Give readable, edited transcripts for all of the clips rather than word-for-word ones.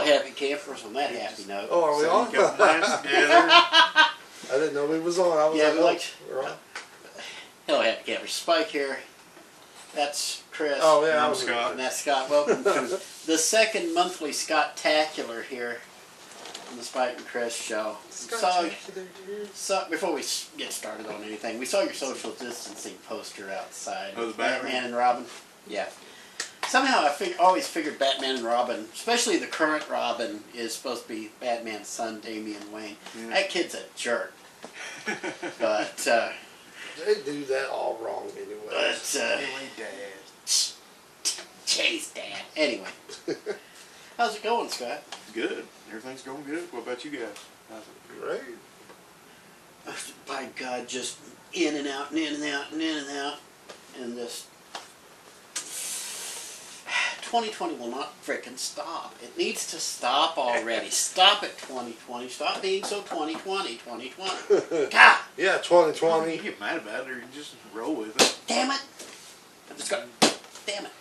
happy campers on that happy note. Oh, are we on? Together. I didn't know we was on. I was we're on. Hello, happy campers. Spike here. That's Chris. Oh, yeah. I'm Scott. And that's Scott. Welcome to the second monthly Scottacular here on the Spike and Chris show. Before we get started on anything, we saw your social distancing poster outside. Oh, the Batman and Robin. Yeah. Somehow I always figured Batman and Robin, especially the current Robin, is supposed to be Batman's son, Damian Wayne. Yeah. That kid's a jerk. But they do that all wrong anyway. But Dad. Chase Dad. Anyway. How's it going, Scott? Good. Everything's going good. What about you guys? How's it? Great. By God, just in and out and in and out and in and out. And this 2020 will not frickin' stop. It needs to stop already. Stop it, 2020. Stop being so 2020, 2020. God! Yeah, 2020. You get mad about it or you just roll with it. Damn it! I'm just going, damn it.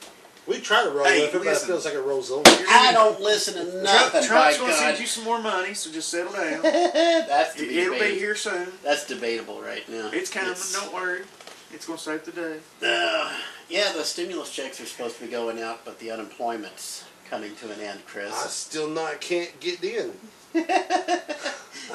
We try to roll with it, but it feels like it rolls over. I don't listen to nothing, Trump's going to send you some more money, so just settle down. That's It'll be here soon. That's debatable right now. It's coming, don't worry. It's going to save the day. Yeah, the stimulus checks are supposed to be going out, but the unemployment's coming to an end, Chris. I still can't get in.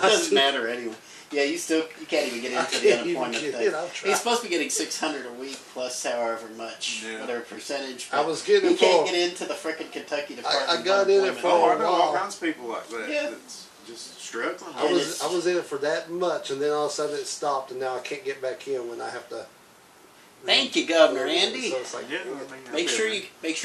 Doesn't matter anyway. Yeah, you can't even get into the unemployment thing. He's supposed to be getting $600 a week plus however much, whatever percentage. I was getting. He can't get into the frickin' Kentucky Department. I got in it for a while. I know all kinds of people like that. Yeah. That's just struggling. I was in it for that much, and then all of a sudden it stopped, and now I can't get back in when I have to. Thank you, Governor Andy. So it's like, make sure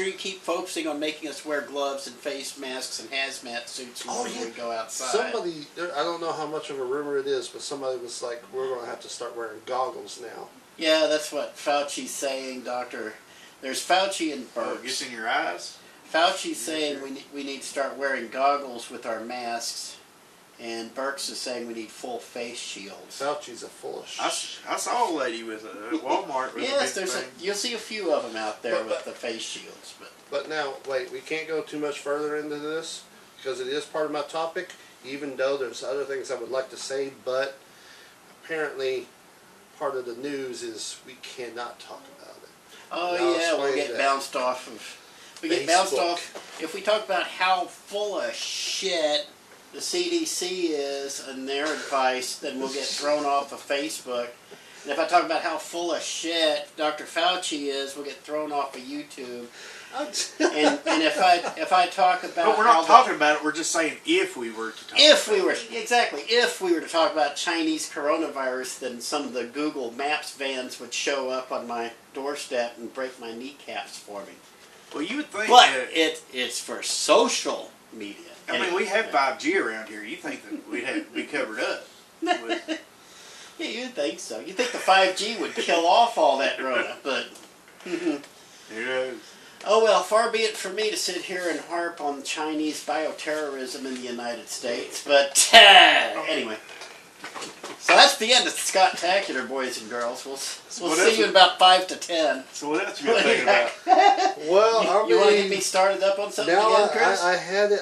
you keep focusing on making us wear gloves and face masks and hazmat suits when we go outside. Somebody, I don't know how much of a rumor it is, but somebody was like, "We're going to have to start wearing goggles now." Yeah, that's what Fauci's saying, Doctor. There's Fauci and Burks. Oh, it gets in your eyes. Fauci's saying we need to start wearing goggles with our masks. And Burks is saying we need full face shields. Fauci's a full of shit. I saw a lady with a Walmart with yes, a big thing. You'll see a few of them out there with the face shields. But now, wait, we can't go too much further into this because it is part of my topic, even though there's other things I would like to say, but apparently part of the news is we cannot talk about it. Oh, yeah, we'll get bounced off of... We get bounced off... If we talk about how full of shit the CDC is and their advice, then we'll get thrown off of Facebook. And if I talk about how full of shit Dr. Fauci is, we'll get thrown off of YouTube. and if I talk about, but we're not talking about it. We're just saying if we were to talk. If we were to talk about Chinese coronavirus, then some of the Google Maps vans would show up on my doorstep and break my kneecaps for me. Well, you would think, but it's for social media. I mean, we have 5G around here. You think that we'd be covered up? Yeah, you'd think so. You'd think the 5G would kill off all that Rona, but... Who knows? Oh, well, far be it from me to sit here and harp on Chinese bioterrorism in the United States, but anyway. So that's the end of Scottacular, boys and girls. We'll see you in about 5 to 10. So what else you been thinking about? Well, you want to get me started up on something again, Chris? I had it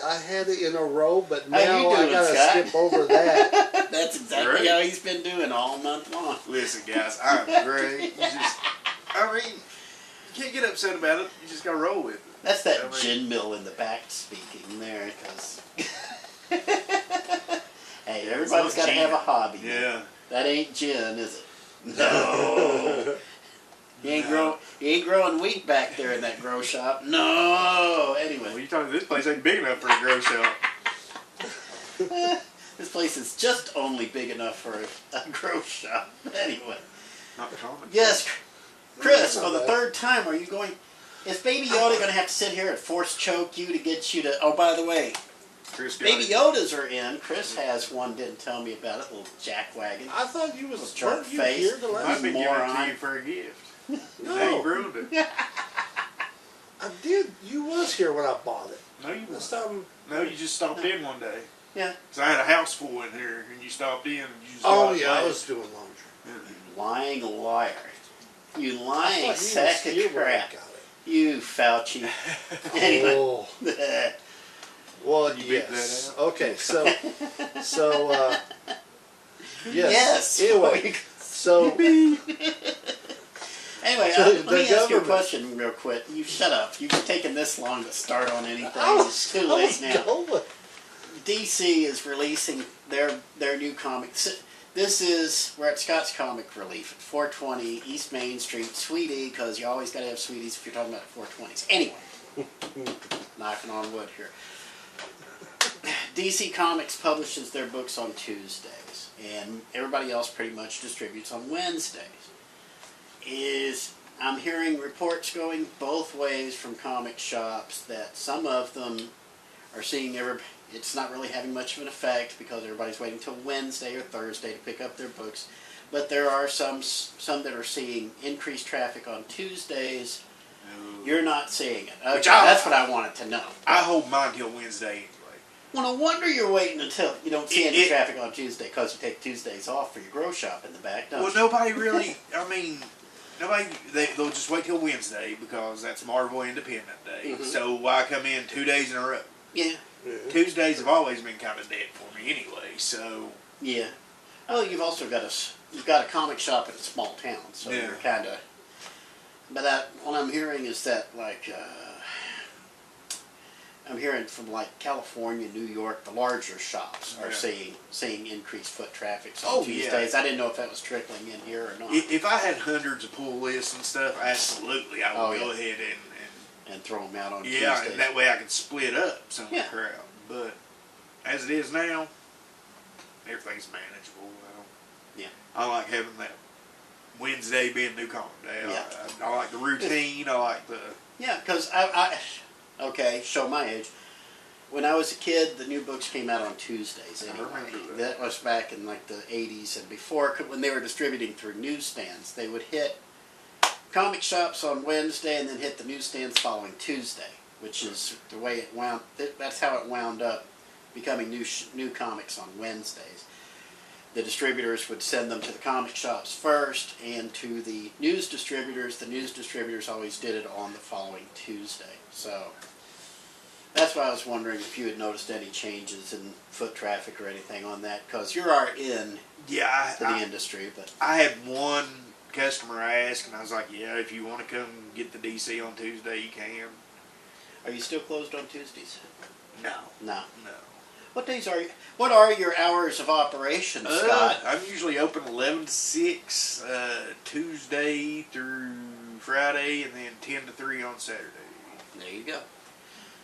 in a row, but now I gotta skip over that. That's exactly how he's been doing all month long. Listen, guys, I'm great. You can't get upset about it. You just gotta roll with it. That's that gin mill in the back speaking there, because... Hey, everybody's got to have a hobby. Yeah. That ain't gin, is it? No. You ain't growing wheat back there in that grow shop. No. Anyway. Well, you talking this place ain't big enough for a grow shop. This place is just only big enough for a grow shop. Anyway. Not common. Yes, Chris, for the third time, are you going... Is Baby Yoda going to have to sit here and force choke you to get you to... Oh, by the way... Baby Yodas are in. Chris has one. Didn't tell me about it. Little jackwagon. I thought you was jerk face. I've been giving it to you for a gift. No. Now you ruined it. I did. You was here when I bought it. No, you wasn't. No, you just stopped in one day. Yeah. Because I had a house full in here, and you stopped in. And you just I was doing laundry. You lying liar. You lying sack of crap. You Fauci. Anyway. Well, Can you beat yes. that out? Okay, so yes. Yes. Anyway, so Anyway, So let the me ask you a government- question real quick. You shut up. You've taken this long to start on anything. I It's too late now. going. DC is releasing their new comics. This is, we're at Scott's Comic Relief at 420 East Main Street, Sweetie, because you always got to have sweeties if you're talking about 420s. Anyway, knocking on wood here. DC Comics publishes their books on Tuesdays, and everybody else pretty much distributes on Wednesdays. I'm hearing reports going both ways from comic shops that some of them are seeing it's not really having much of an effect because everybody's waiting till Wednesday or Thursday to pick up their books. But there are some that are seeing increased traffic on Tuesdays. No. You're not seeing it. Okay, Which that's what I wanted to know. I hold mine till Wednesday anyway. Well, no wonder you're waiting until you don't see any traffic on Tuesday because you take Tuesdays off for your grow shop in the back, don't Well, you? nobody really. I mean, they'll just wait till Wednesday because that's Marvel Independent Day. Mhm. So why come in 2 days in a row? Yeah, Tuesdays have always been kind of dead for me anyway. So yeah. Well, you've also got a comic shop in a small town, so Yeah. you're kind of. But what I'm hearing is that I'm hearing from like California, New York, the larger shops are Yeah. seeing increased foot traffic on Oh, yeah. Tuesdays. I didn't know if that was trickling in here or not. if I had hundreds of pull lists and stuff, absolutely, I would Oh, go yeah. ahead And throw them out on and yeah, Tuesdays. and that way I could split up some Yeah. of the crowd. But as it is now, everything's manageable. Yeah. I like having that Wednesday being New Comic Day. Yeah. I like the routine. I like the. Yeah, because okay, show my age. When I was a kid, the new books came out on Tuesdays I anyway. remember That was back in like the 80s and before, when they were distributing through newsstands. They would hit comic shops on Wednesday and then hit the newsstands following Tuesday, which is the way it wound. That's how it wound up becoming new comics on Wednesdays. The distributors would send them to the comic shops first and to the news distributors. The news distributors always did it on the following Tuesday. So that's why I was wondering if you had noticed any changes in foot traffic or anything on that, because you are in Yeah, to the industry. But I had one customer ask, and I was like, "Yeah, if you want to come get the DC on Tuesday, you can." are you still closed on Tuesdays? No, No. no. What days are you? What are your hours of operation, Scott? I'm usually open 11 to 6 Tuesday through Friday, and then 10 to 3 on Saturday. There you go.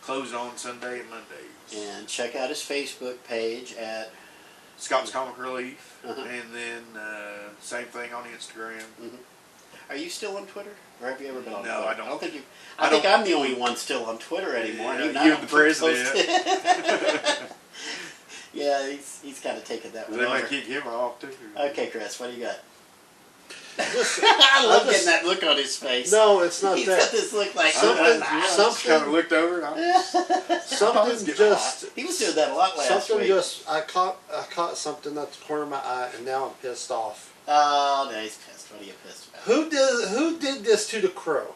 Closed on Sunday and Mondays. And check out his Facebook page at. Scott's Comic Relief, Uh-huh. and then same thing on Instagram. Are you still on Twitter, or have you ever been on No, Twitter? I don't. I don't think you. I I think don't- I'm the only one still on Twitter anymore. Yeah, and even you I and the don't post president. it. Yeah, he's kind of taken that one They might over. kick him off too. Okay, Chris, what do you got? Just- I love just- getting that look on his face. No, it's not He's got that. this look like Something- Just kind of looked over. And Something just. He was doing that a lot last Something week. just. I caught something at the corner of my eye, and now I'm pissed off. Oh, no, he's pissed. What are you pissed about? Who did this to the crow?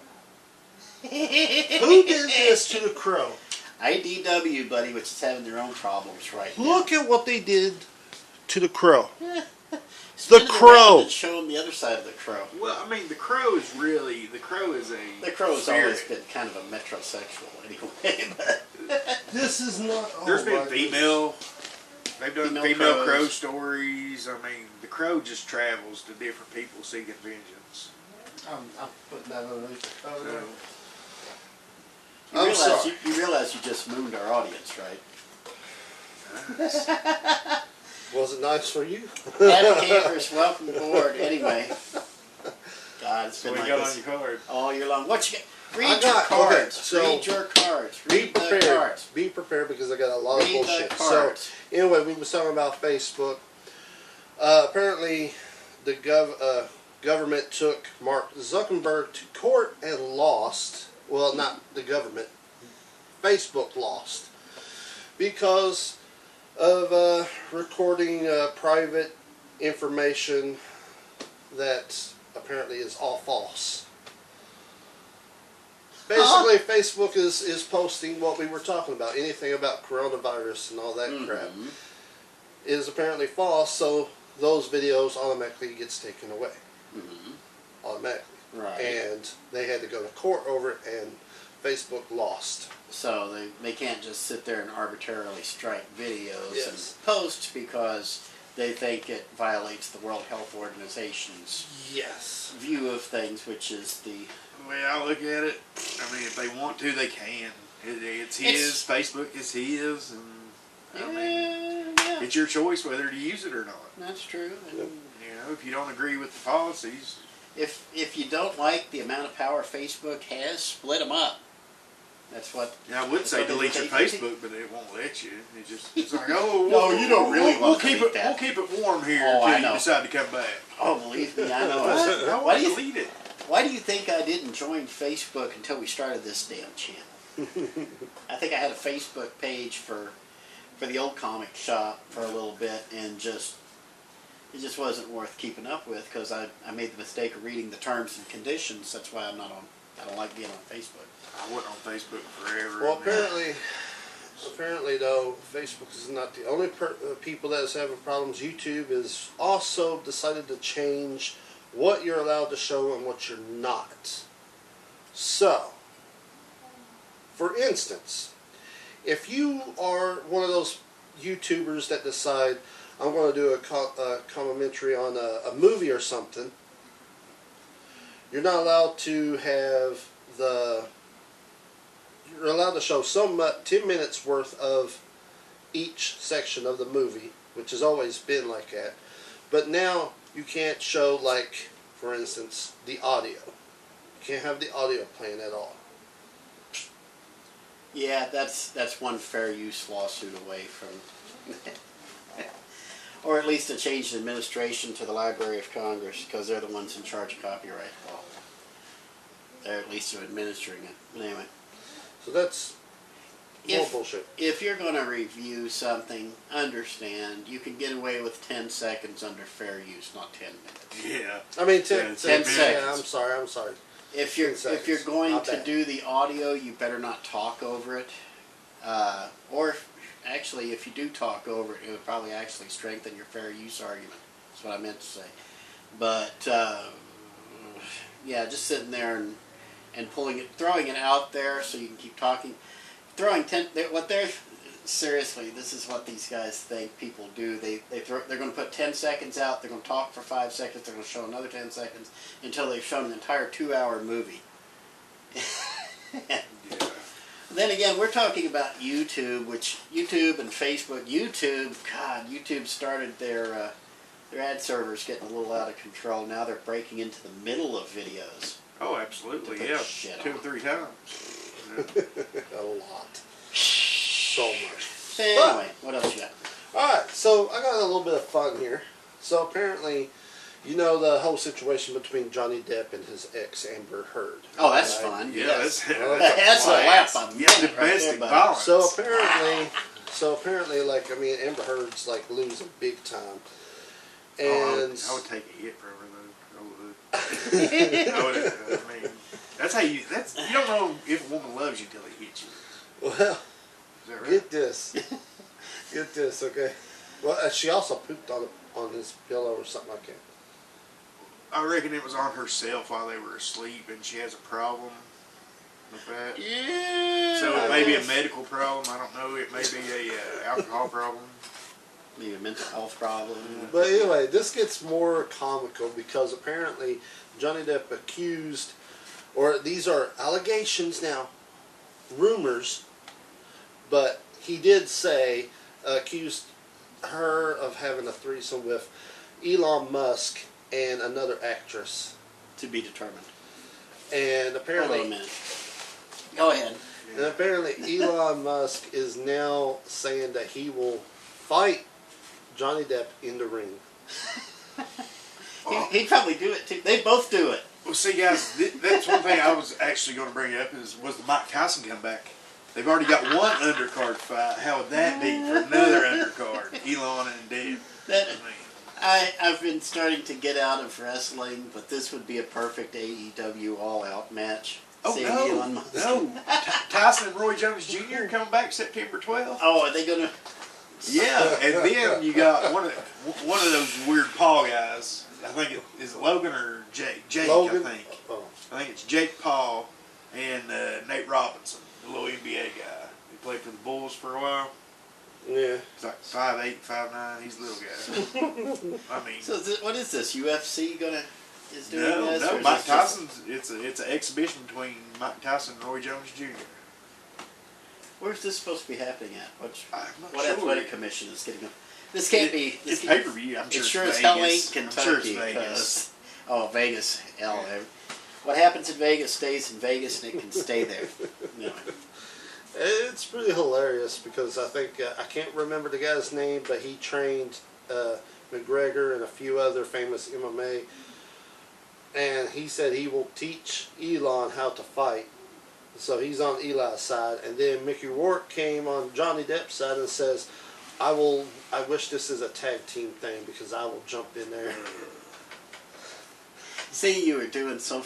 Who did this to the crow? IDW, buddy, which is having their own problems right now. Look at what they did to the crow. Spin the it around crow. and show him the other side of the crow. well, I mean, the crow is a. The crow's spirit. always been kind of a metrosexual anyway. But This is not. There's been my female. They've done Female female crow crows. stories. I mean, the crow just travels to different people seeking vengeance. goodness. I'm putting that underneath. So, I'm sorry. You realize you just mooned our audience, right? Was it nice for you? Happy campers, welcome aboard. Anyway, God, it's so been we like got this on your card. all year long. What you got? Read I your got- cards. okay, so read your cards. Be Read the prepared. cards. Be prepared because I got a lot of Read the bullshit. cards. So anyway, we was talking about Facebook. Apparently, the government took Mark Zuckerberg to court and lost. Well, not the government. Facebook lost because of recording private information that apparently is all false. basically, Facebook is posting what we were talking about, anything about coronavirus and all that crap, is apparently false. So those videos automatically gets taken away, automatically. Right. And they had to go to court over it, and Facebook lost. So they can't just sit there and arbitrarily strike videos Yes. and post because they think it violates the World Health Organization's Yes. view of things, which is the... The way I look at it, I mean, if they want to, they can. It's his. Facebook is his, and I mean, yeah, it's your choice whether to use it or not. that's true. And You know, if you don't agree with the policies, if you don't like the amount of power Facebook has, split them up. That's what... yeah, I would say what they delete your take. Facebook, but it won't let you. It's like, oh, No, you don't really we'll want to keep delete it. that. We'll keep it warm here Oh, I until you know. decide to come back. Oh, believe me, I know. I Why want do to you delete it. Why do you think I didn't join Facebook until we started this damn channel? I think I had a Facebook page for the old comic shop for a little bit, and it just wasn't worth keeping up with because I made the mistake of reading the terms and conditions. That's why I'm not on. I don't like being on Facebook. I went on Facebook forever. Well, and then- apparently though, Facebook is not the only people that is having problems. YouTube has also decided to change what you're allowed to show and what you're not. So, for instance, if you are one of those YouTubers that decide, I'm going to do a commentary on a movie or something, you're not allowed to have you're allowed to show 10 minutes worth of each section of the movie, which has always been like that. But now you can't show, like, for instance, the audio. You can't have the audio playing at all. Yeah, that's one fair use lawsuit away from, or at least a change in administration to the Library of Congress because they're the ones in charge of copyright law. They're at least administering it. But anyway. So that's more If- bullshit. If you're going to review something, understand you can get away with 10 seconds under fair use, not 10 minutes. yeah. I mean, Yeah, 10 10 seconds. seconds. Yeah, I'm sorry. If you're 10 seconds. going Not to bad. do the audio, you better not talk over it. Or actually, if you do talk over it, it would probably actually strengthen your fair use argument. That's what I meant to say. But yeah, just sitting there and throwing it out there so you can keep talking. Seriously, this is what these guys think people do. They're going to put 10 seconds out. They're going to talk for 5 seconds. They're going to show another 10 seconds until they've shown an entire 2-hour movie. Yeah. Then again, we're talking about YouTube, which YouTube and Facebook. YouTube started their ad servers getting a little out of control. Now they're breaking into the middle of videos. Oh, absolutely. To put Yeah. shit 2 or on. 3 times. A lot. So much. Anyway, what else you got? Alright, so I got a little bit of fun here. So apparently, you know the whole situation between Johnny Depp and his ex, Amber Heard. Oh, that's Right? fun. Yeah, Yes. that's That's a laugh on Yeah, right domestic there, violence. So apparently, like, I mean, Amber Heard's, like, losing big time. Oh, And I would take a hit from her though. I would. I mean, that's how you don't know if a woman loves you till they hit you. well, Is that right? get this. Get this, okay? Well, she also pooped on his pillow or something like that. I reckon it was on herself while they were asleep, and she has a problem with that. Yeah. So it may be a medical problem. I don't know. It may be a alcohol problem. Maybe a mental health problem. But anyway, this gets more comical because apparently Johnny Depp accused, or these are allegations now, rumors, but he did say, accused her of having a threesome with Elon Musk and another actress. To be determined. And Hold on a apparently, minute. Go ahead. Elon Musk is now saying that he will fight Johnny Depp in the ring. He'd probably do it too. They both do it. Well, see, guys, that's one thing I was actually going to bring up was the Mike Tyson comeback. They've already got one undercard fight. How would that be for another undercard? Elon and Depp. That, I mean, I've been starting to get out of wrestling, but this would be a perfect AEW all-out match. Oh seeing no, Elon Musk. no. Tyson and Roy Jones Jr. coming back September 12th. Oh, are they gonna? Yeah, and then you got one of those weird Paul guys. I think is it Logan or Jake. Jake, Logan? I think. Oh. I think it's Jake Paul and Nate Robinson, the little NBA guy. He played for the Bulls for a while. Yeah. He's like 5'8", 5'9". He's a little guy. I mean, So what is this? UFC is doing this? Or no. is Mike this just- Tyson's. It's an exhibition between Mike Tyson and Roy Jones Jr. Where's this supposed to be happening at? I'm not What sure. athletic commission is getting? This can't be. It's This pay per view. I'm It sure sure it's as hell ain't Vegas. Kentucky. I'm sure it's Vegas. 'cause- Oh, Vegas. Hell, what happens in Vegas stays in Vegas, and it can stay there. No. It's pretty hilarious because I think, I can't remember the guy's name, but he trained McGregor and a few other famous MMA. And he said he will teach Elon how to fight. So he's on Eli's side. And then Mickey Rourke came on Johnny Depp's side and says, I wish this is a tag team thing because I will jump in there. See, you were doing so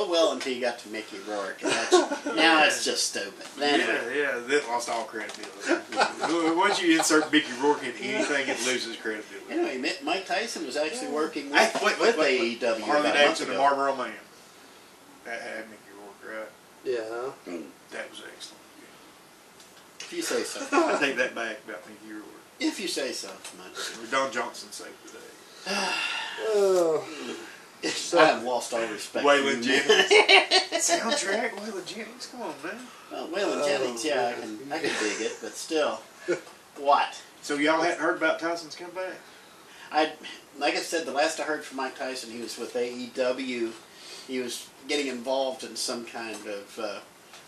well until you got to Mickey Rourke. And now it's just stupid. Anyway. Yeah, that lost all credibility. Once you insert Mickey Rourke in anything, it loses credibility. Anyway, Mike Tyson was actually working Hey, with wait. AEW Harley about a month Davidson and ago. Marlboro Man. That had Mickey Rourke, right? Yeah. That was excellent. If you say so. I take that back about Mickey Rourke. If you say so. Much. Don Johnson saved the day. Oh. I have lost all respect. Waylon for you, Jennings. man. Soundtrack, Waylon Jennings. Come on, man. Well, Waylon Jennings, yeah, I can dig it, but still. What? So y'all hadn't heard about Tyson's comeback? Like I said, the last I heard from Mike Tyson, he was with AEW. He was getting involved in some kind of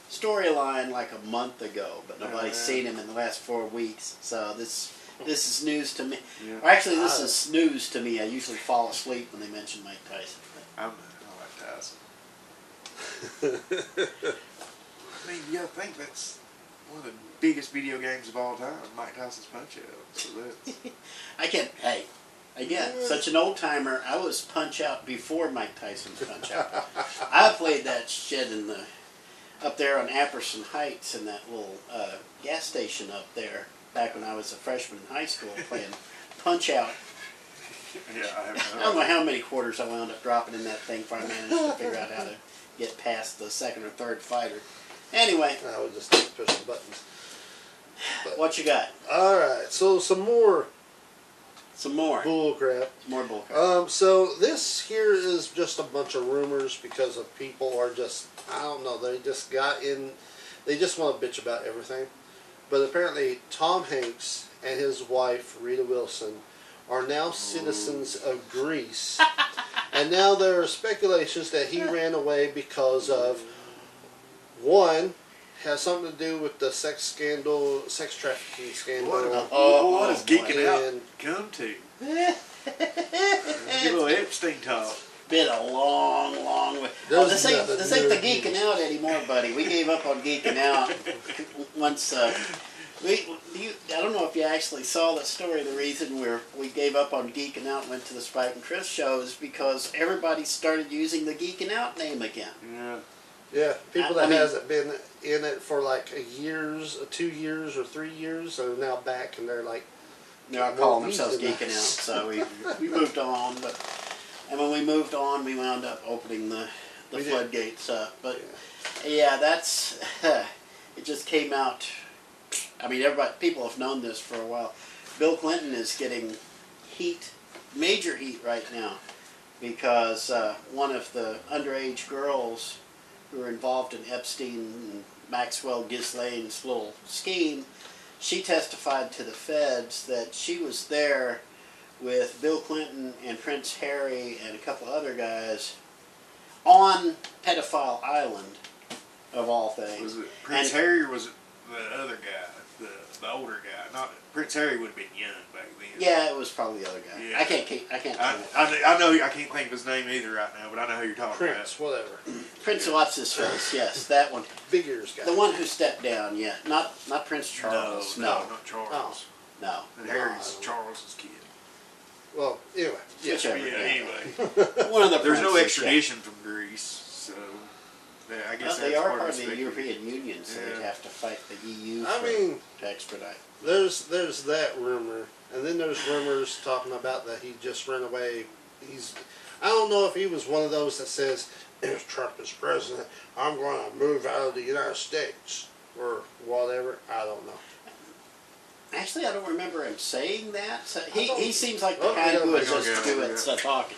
storyline like a month ago, but nobody's seen him in the last 4 weeks. So this is news to me. Yeah. Or actually, this is news to me. I usually fall asleep when they mention Mike Tyson. I like Tyson. I mean, you gotta think that's one of the biggest video games of all time, Mike Tyson's Punch-Out. So that's... I can't. Hey, again, such an old timer. I was Punch-Out before Mike Tyson's Punch-Out. I played that shit up there on Apperson Heights in that little gas station up there back when I was a freshman in high school playing Punch-Out. Yeah, I don't know how many quarters I wound up dropping in that thing before I managed to figure out how to get past the second or third fighter. Anyway, I would just keep pushing buttons. what you got? Alright, so some more Some more. bull crap. More bullcrap. So this here is just a bunch of rumors because of people are just, I don't know, they just they just want to bitch about everything. But apparently Tom Hanks and his wife, Rita Wilson, are now citizens of Greece. And now there are speculations that he ran away because of, one, has something to do with the sex trafficking scandal. What does geeking out And come to? Get a little Epstein talk. Been a long way. Oh, this ain't the geeking out anymore, buddy. We gave up on geeking out once. I don't know if you actually saw the story. The reason we gave up on geeking out and went to the Spike and Chris show is because everybody started using the geeking out name again. Yeah. Yeah, people I that mean- hasn't been in it for like 2 years or 3 years are now back, and they're like, They're all calling themselves geeking out. So we moved on, and when we moved on, we wound up opening the We did. floodgates up. But yeah, that's it. Just came out. I mean, people have known this for a while. Bill Clinton is getting major heat right now, because one of the underage girls who were involved in Epstein and Maxwell Ghislaine's little scheme, she testified to the feds that she was there with Bill Clinton and Prince Harry and a couple other guys on Pedophile Island, of all things. Was it Prince Harry or was it the other guy, the older guy? Not Prince Harry would have been young back then. Yeah, it was probably the other guy. Yeah. I can't think of it. I know I can't think of his name either right now, but I know who you're talking Prince, whatever. Prince what's his face? Yes, that one. Big ears guy. The one who stepped down. Yeah, not Prince about. Charles. No, not Charles. Oh. No. And Harry's Charles's kid. Well, anyway. Whichever. Yeah, Yeah. anyway. One of the There's no princes, extradition from Greece, so Yeah, I Well, guess they that's are part part of of the the European Union, so they'd Yeah. have to fight the EU I mean, to expedite. there's that rumor, and then there's rumors talking about that he just ran away. I don't know if he was one of those that says, if Trump is president, I'm going to move out of the United States or whatever. I don't know. Actually, I don't remember him saying that. So I don't- he seems like the Well, guy yeah, who would they're gonna just go do over it, the talking.